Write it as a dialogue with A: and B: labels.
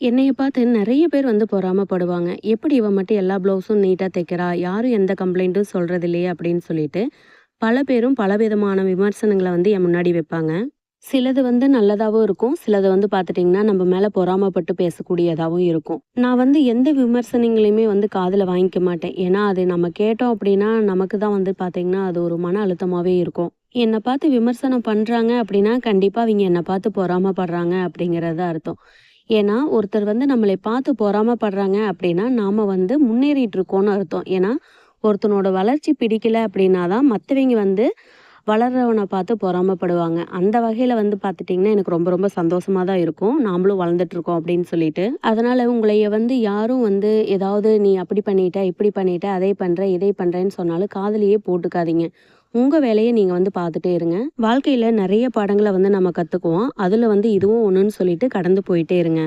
A: என்னைய பார்த்து நெறைய பேர் வந்து பொறாமப்படுவாங்க. "எப்படி இவ மட்டும் எல்லா ப்ளவுஸும் நீட்டா தைக்கிறா? யாரும் எந்த கம்ப்ளைண்ட்டும் சொல்றதில்லையே!" அப்படின்னு சொல்லிட்டு, பல பேரும் பலவிதமான விமர்சனங்கள வந்து என் முன்னாடி வைப்பாங்க. சிலது வந்து நல்லதாவும் இருக்கும். சிலது வந்து பார்த்துட்டிங்கன்னா, நம்ம மேல பொறாமப்பட்டு பேசக்கூடியதாவும் இருக்கும். நான் வந்து எந்த விமர்சனங்களையுமே வந்து காதுல வாங்கிக்க மாட்டேன். ஏன்னா, அது நம்ம கேட்டோம் அப்படின்னா, நமக்கு தான் வந்து பார்த்தீங்கன்னா, அது ஒரு மன அழுத்தமாவே இருக்கும். என்ன பார்த்து விமர்சனம் பண்றாங்க அப்படின்னா, கண்டிப்பா அவிங்க என்ன பார்த்து பொறாமப்படுறாங்க அப்படிங்கிறது தான் அர்த்தம். ஏன்னா, ஒருத்தர் வந்து நம்மளை பார்த்து பொறாமப்படுறாங்க அப்படின்னா, நாம வந்து முன்னேறிட்டு இருக்கோம்னு அர்த்தம். ஏன்னா, ஒருத்தனோட வளர்ச்சி பிடிக்கல அப்படின்னா தான் மத்தவங்க வந்து வளர்றவன பார்த்து பொறாமப்படுவாங்க. அந்த வகையில வந்து பார்த்துட்டிங்கன்னா, எனக்கு ரொம்ப ரொம்ப சந்தோஷமா தான் இருக்கும். நாமளும் வளர்ந்துட்டுருக்கோம் அப்படின்னு சொல்லிட்டு. அதனால உங்களைய வந்து யாரும் வந்து ஏதாவது "நீ அப்படி பண்ணிட்ட, இப்படி பண்ணிட்ட, அதை பண்ற, இதை பண்றேன்னு" சொன்னாலும் காதுலயே போட்டுக்காதீங்க. உங்க வேலைய நீங்க வந்து பார்த்துட்டே இருங்க. வாழ்க்கையில நெறைய பாடங்கள வந்து நம்ம கத்துக்குவோம். அதுல வந்து இதுவும் ஒண்ணுன்னு சொல்லிட்டு கடந்து போயிட்டே இருங்க.